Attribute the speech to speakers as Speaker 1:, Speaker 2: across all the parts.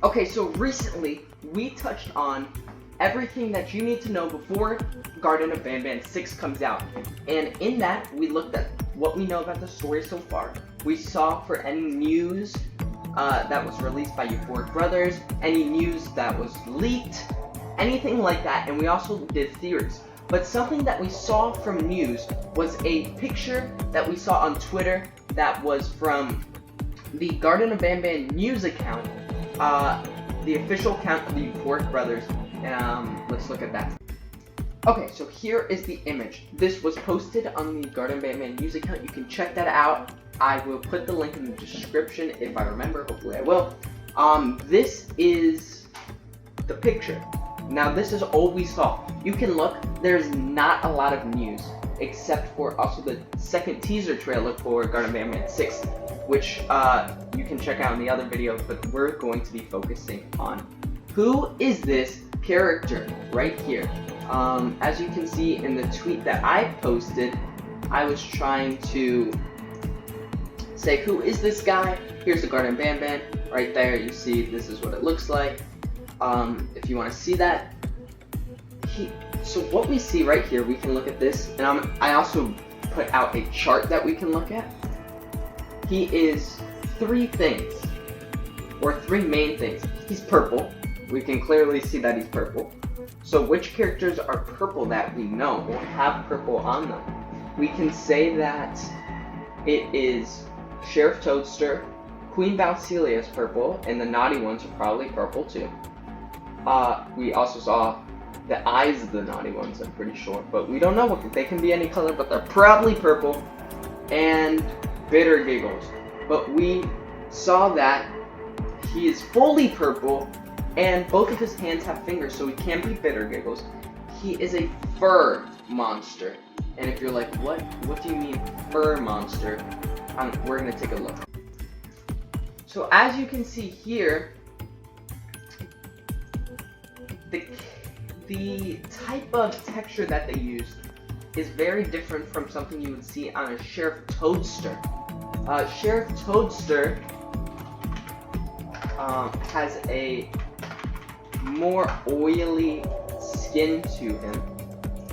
Speaker 1: Okay, so recently we touched on everything that you need to know before Garten of Banban 6 comes out. And in that, we looked at what we know about the story so far. We saw for any news that was released by Euphoric Brothers, any news that was leaked, anything like that, and we also did theories. But something that we saw from news was a picture that we saw on Twitter that was from the Garten of Banban news account, the official account of the Euphoric Brothers. Let's look at that. Okay, so here is the image. This was posted on the Garten Banban news account. You can check that out. I will put the link in the description if I remember. Hopefully I will. This is the picture. Now this is all we saw. You can look. There's not a lot of news, except for also the second teaser trailer for Garten Banban 6, which you can check out in the other video, but we're going to be focusing on who is this character right here. As you can see in the tweet that I posted, I was trying to say, who is this guy? Here's the Garten Banban. Right there, you see this is what it looks like. If you want to see that. So what we see right here, we can look at this, and I also put out a chart that we can look at. He is three things, or three main things. He's purple. We can clearly see that he's purple. So which characters are purple that we know or have purple on them? We can say that it is Sheriff Toadster, Queen Valcelia is purple, and the naughty ones are probably purple too. We also saw the eyes of the naughty ones, I'm pretty sure, but we don't know what they can be any color, but they're probably purple. And Bitter Giggles, but we saw that he is fully purple, and both of his hands have fingers, so he can't be Bitter Giggles. He is a fur monster, and if you're like, what do you mean fur monster? We're gonna take a look. So as you can see here, the type of texture that they used is very different from something you would see on a Sheriff Toadster. Sheriff Toadster has a more oily skin to him,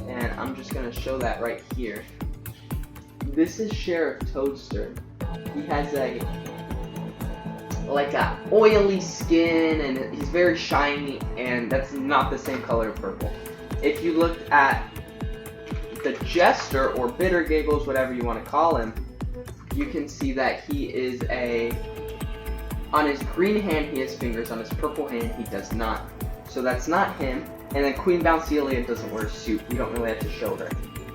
Speaker 1: and I'm just gonna show that right here. This is Sheriff Toadster. He has a oily skin, and he's very shiny, and that's not the same color of purple. If you look at the Jester, or Bitter Giggles, whatever you want to call him, you can see that he is on his green hand he has fingers, on his purple hand he does not. So that's not him. And then Queen Valcelia doesn't wear a suit. We don't really have to show her.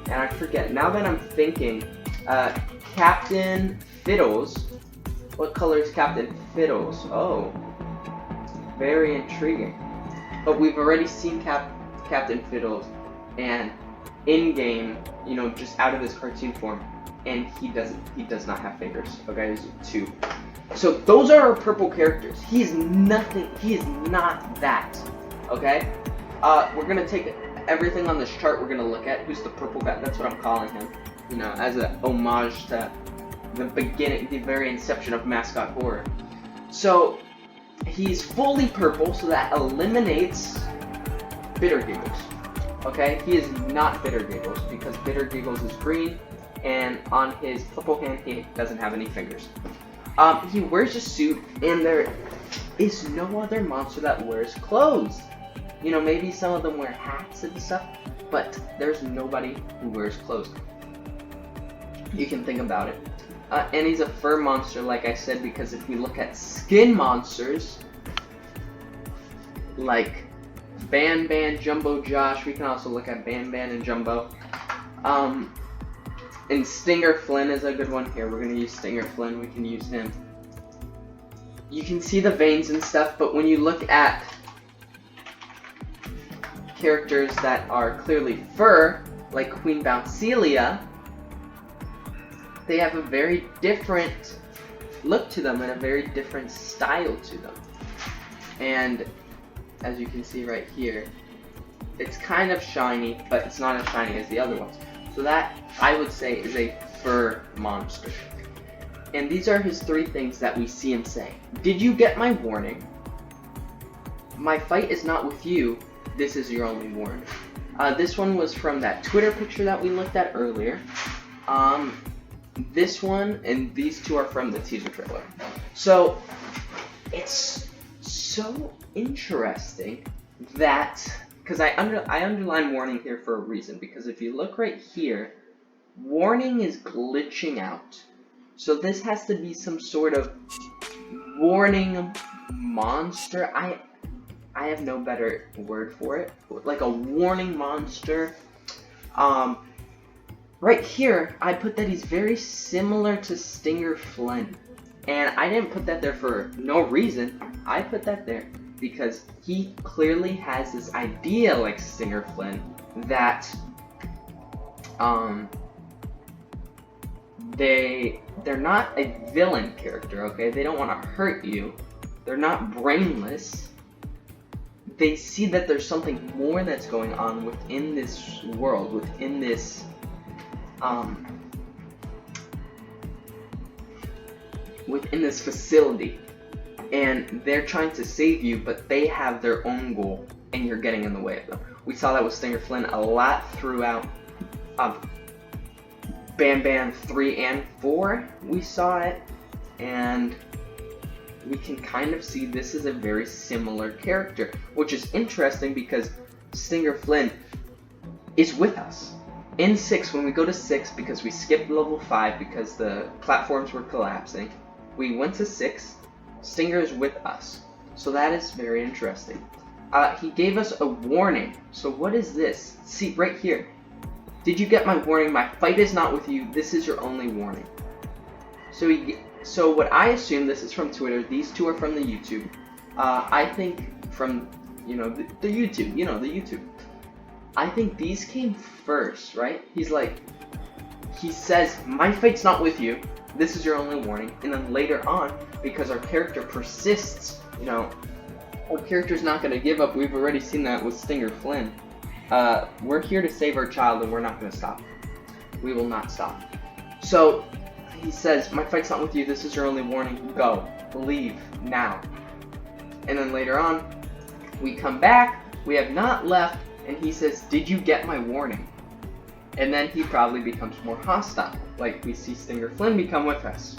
Speaker 1: And I forget, now that I'm thinking, Captain Fiddles. What color is Captain Fiddles? Oh, very intriguing. But we've already seen Captain Fiddles, and in-game, you know, just out of his cartoon form, and he does not have fingers. Okay, there's two. So those are our purple characters. He is nothing. He is not that. Okay. We're gonna take everything on this chart. We're gonna look at who's the purple guy. That's what I'm calling him. You know, as a homage to the beginning, the very inception of mascot horror. So he's fully purple, so that eliminates Bitter Giggles. Okay, he is not Bitter Giggles because Bitter Giggles is green, and on his purple hand he doesn't have any fingers. He wears a suit, and there is no other monster that wears clothes. You know, maybe some of them wear hats and stuff, but there's nobody who wears clothes. You can think about it. And he's a fur monster, like I said, because if we look at skin monsters, like Banban, Jumbo Josh, we can also look at Banban and Jumbo. And Stinger Flynn is a good one. Here, we're going to use Stinger Flynn, we can use him. You can see the veins and stuff, but when you look at characters that are clearly fur, like Queen Valcelia, they have a very different look to them and a very different style to them. And as you can see right here, it's kind of shiny, but it's not as shiny as the other ones. So that, I would say, is a fur monster. And these are his three things that we see him say. Did you get my warning? My fight is not with you, this is your only warning. This one was from that Twitter picture that we looked at earlier. This one and these two are from the teaser trailer. So it's so interesting that, because I underline warning here for a reason, because if you look right here, warning is glitching out. So this has to be some sort of warning monster. I have no better word for it. Like a warning monster. Right here, I put that he's very similar to Stinger Flynn. And I didn't put that there for no reason. I put that there because he clearly has this idea like Stinger Flynn that they're not a villain character, okay? They don't want to hurt you. They're not brainless. They see that there's something more that's going on within this world, within this facility, and they're trying to save you, but they have their own goal, and you're getting in the way of them. We saw that with Stinger Flynn a lot throughout Banban 3 and 4. We saw it, and we can kind of see this is a very similar character, which is interesting because Stinger Flynn is with us. In 6, when we go to 6, because we skipped level 5 because the platforms were collapsing, we went to 6, Stinger is with us. So that is very interesting. He gave us a warning. So what is this? See, right here. Did you get my warning? My fight is not with you. This is your only warning. So what I assume, this is from Twitter. These two are from the YouTube. I think from, the YouTube. The YouTube. I think these came first, right? He says, my fight's not with you. This is your only warning. And then later on, because our character persists, our character's not going to give up. We've already seen that with Stinger Flynn. We're here to save our child, and we're not going to stop. We will not stop. So he says, my fight's not with you. This is your only warning. Go. Leave. Now. And then later on, we come back. We have not left. And he says, did you get my warning? And then he probably becomes more hostile, like we see Stinger Flynn become with us.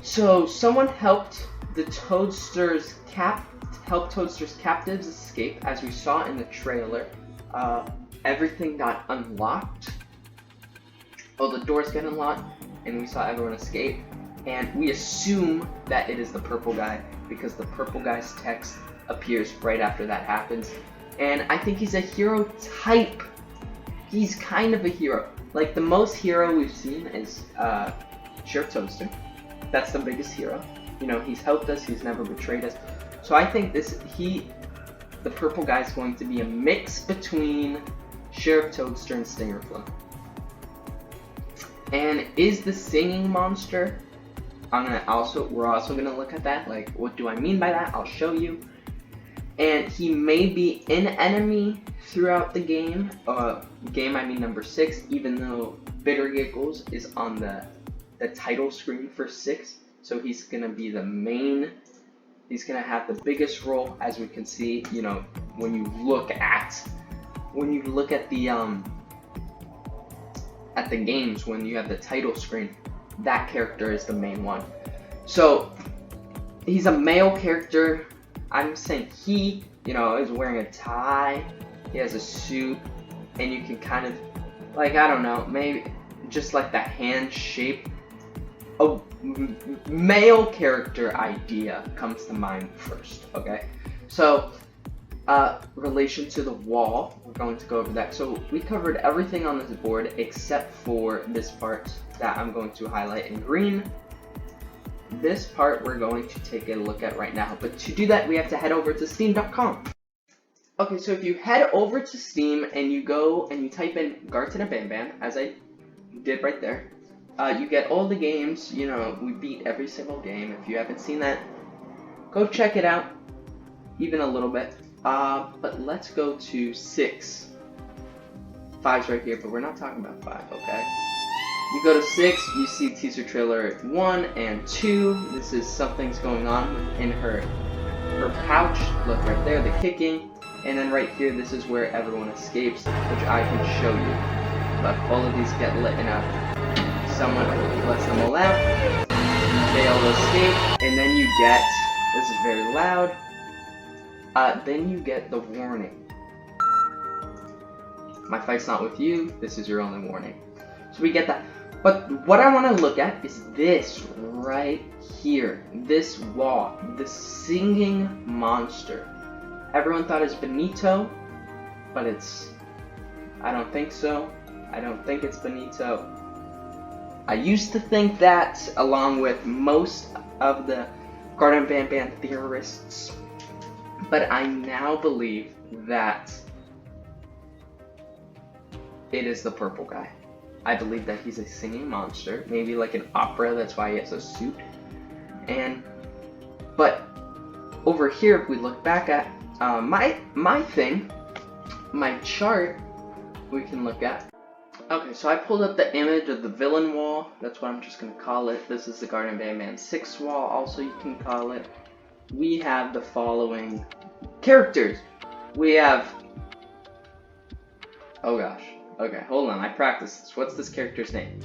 Speaker 1: So someone helped the Toadsters captives escape, as we saw in the trailer. Everything got unlocked. The doors get unlocked, and we saw everyone escape. And we assume that it is the purple guy, because the purple guy's text appears right after that happens. And I think he's a hero type. He's kind of a hero. Like, the most hero we've seen is Sheriff Toadster. That's the biggest hero. He's helped us, he's never betrayed us. So I think the purple guy is going to be a mix between Sheriff Toadster and Stinger Flynn. And is the singing monster, we're also gonna look at that. Like, what do I mean by that? I'll show you. And he may be an enemy throughout the game. I mean number 6, even though Bitter Giggles is on the title screen for 6. So he's gonna be the main. He's gonna have the biggest role, as we can see. When you look at the games, when you have the title screen, that character is the main one. So he's a male character. I'm saying he, is wearing a tie. He has a suit, and you can kind of, I don't know, maybe just like the hand shape. A male character idea comes to mind first, okay? So, relation to the wall, we're going to go over that. So, we covered everything on this board except for this part that I'm going to highlight in green. This part we're going to take a look at right now, but to do that we have to head over to steam.com. Okay, so if you head over to Steam and you go and you type in Garten and Banban, as I did right there, you get all the games. We beat every single game. If you haven't seen that, go check it out, even a little bit. But let's go to 6. 5's right here, but we're not talking about 5, okay? You go to 6, you see teaser trailer 1 and 2. This is something's going on within her her pouch, look right there, the kicking, and then right here, this is where everyone escapes, which I can show you. But all of these get lit up. Someone lets them all out, they all escape, and then you get, this is very loud, then you get the warning. My fight's not with you, this is your only warning. So we get that. But what I want to look at is this right here. This wall. The singing monster. Everyone thought it's Benito, but it's... I don't think so. I don't think it's Benito. I used to think that, along with most of the Garten Banban theorists, but I now believe that it is the purple guy. I believe that he's a singing monster, maybe like an opera, that's why he has a suit. But over here, if we look back at my chart, we can look at. Okay, so I pulled up the image of the villain wall. That's what I'm just gonna call it. This is the Garten Banban 6 wall, also you can call it. We have the following characters. We have, oh gosh. Okay, hold on, I practiced this. What's this character's name?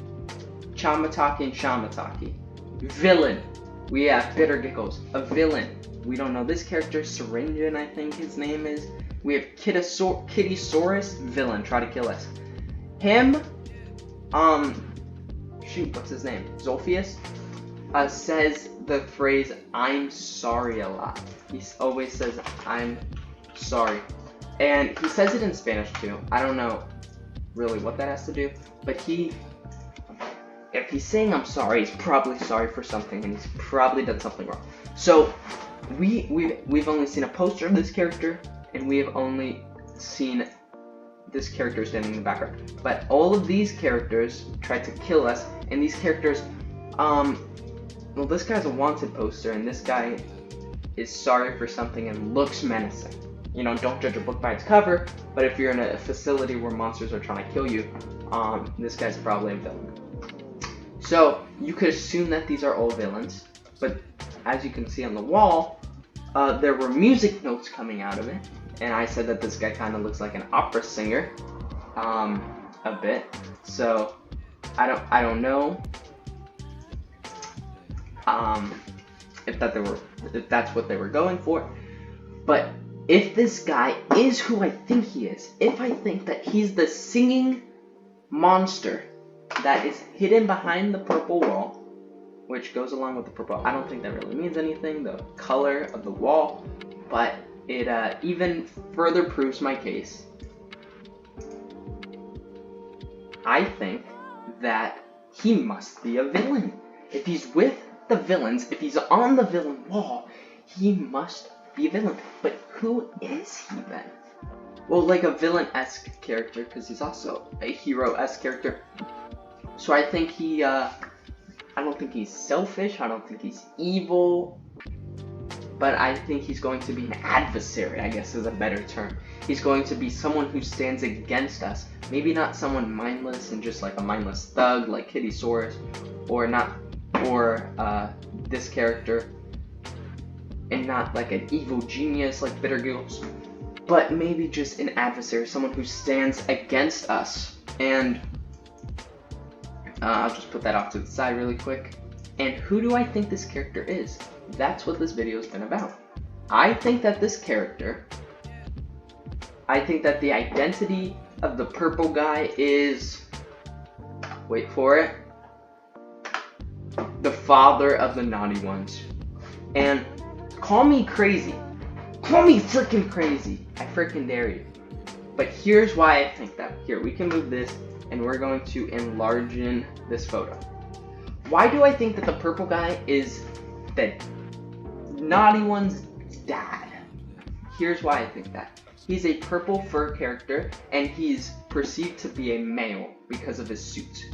Speaker 1: Chamataki and Shamataki. Villain. We have Bitter Giggles, a villain. We don't know this character, Syringan, I think his name is. We have Kittysaurus, villain, try to kill us. Him, shoot, what's his name? Zolphius, says the phrase, I'm sorry a lot. He always says, I'm sorry. And he says it in Spanish too. I don't know really what that has to do, but if he's saying I'm sorry, he's probably sorry for something, and he's probably done something wrong. So we've only seen a poster of this character, and we have only seen this character standing in the background. But all of these characters tried to kill us, and these characters, well, this guy's a wanted poster, and this guy is sorry for something and looks menacing. You know, don't judge a book by its cover, but if you're in a facility where monsters are trying to kill you, this guy's probably a villain. So, you could assume that these are all villains, but as you can see on the wall, there were music notes coming out of it, and I said that this guy kind of looks like an opera singer, a bit, so I don't know, if that's what they were going for, but if this guy is who I think he is, if I think that he's the singing monster that is hidden behind the purple wall, which goes along with the purple, I don't think that really means anything, the color of the wall, but it even further proves my case. I think that he must be a villain. If he's with the villains, if he's on the villain wall, he must be a villain. But who is he then? Well, like a villain-esque character, because he's also a hero-esque character. So I think he, I don't think he's selfish, I don't think he's evil, but I think he's going to be an adversary, I guess is a better term. He's going to be someone who stands against us. Maybe not someone mindless and just like a mindless thug like Kittysaurus, or this character, and not like an evil genius like Bitter Giggles, but maybe just an adversary, someone who stands against us. And I'll just put that off to the side really quick. And who do I think this character is? That's what this video has been about. I think that this character, I think that the identity of the purple guy is, wait for it, the father of the naughty ones. And call me crazy. Call me freaking crazy. I freaking dare you. But here's why I think that. Here, we can move this, and we're going to enlarge in this photo. Why do I think that the purple guy is the naughty one's dad? Here's why I think that. He's a purple fur character, and he's perceived to be a male because of his suit.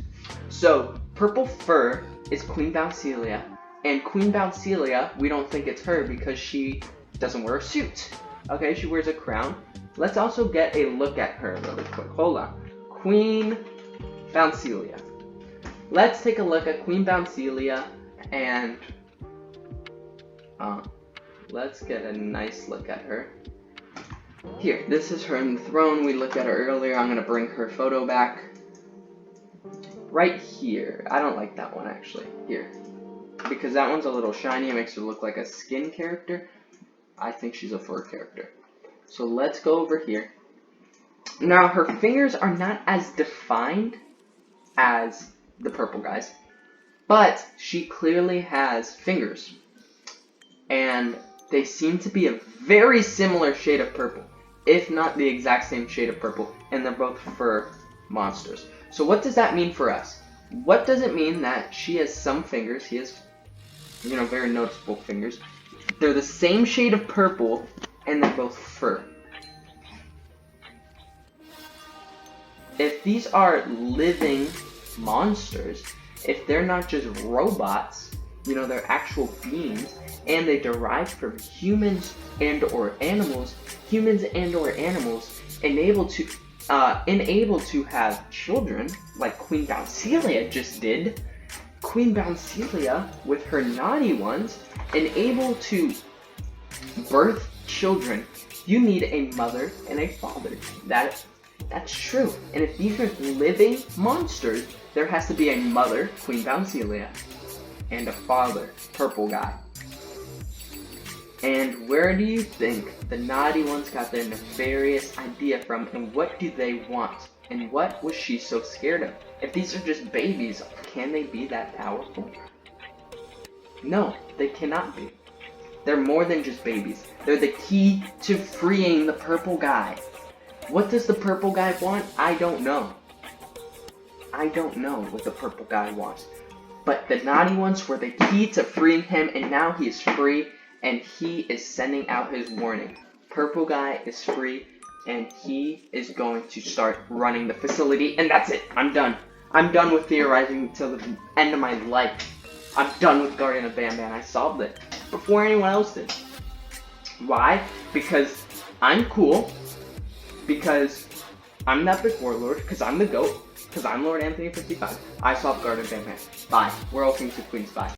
Speaker 1: So, purple fur is Queen Bouncilia, and Queen Bouncilia, we don't think it's her because she doesn't wear a suit. Okay, she wears a crown. Let's also get a look at her really quick. Hold on. Queen Bouncilia. Let's take a look at Queen Bouncilia and let's get a nice look at her. Here, this is her in the throne. We looked at her earlier. I'm gonna bring her photo back. Right here. I don't like that one actually. Here. Because that one's a little shiny. It makes her look like a skin character. I think she's a fur character. So let's go over here. Now, her fingers are not as defined as the purple guys, but she clearly has fingers. And they seem to be a very similar shade of purple, if not the exact same shade of purple, and they're both fur monsters. So what does that mean for us? What does it mean that she has some fingers? He has, very noticeable fingers. They're the same shade of purple, and they're both fur. If these are living monsters, if they're not just robots, they're actual beings, and they derive from humans and or animals, enabled to have children, like Queen Bouncilia just did. Queen Bouncilia, with her naughty ones, able to birth children, you need a mother and a father. That's true. And if these are living monsters, there has to be a mother, Queen Bouncilia, and a father, Purple Guy. And where do you think the naughty ones got their nefarious idea from, and what do they want? And what was she so scared of? If these are just babies, can they be that powerful? No, they cannot be. They're more than just babies. They're the key to freeing the purple guy. What does the purple guy want? I don't know. I don't know what the purple guy wants. But the naughty ones were the key to freeing him, and now he is free, and he is sending out his warning. Purple guy is free, and he is going to start running the facility, and that's it. I'm done. I'm done with theorizing until the end of my life. I'm done with Garten of Banban. I solved it before anyone else did. Why? Because I'm cool. Because I'm that big warlord. Because I'm the GOAT. Because I'm Lord Anthony 55. I solved Garten of Banban. Bye. We're all kings and queens. Bye.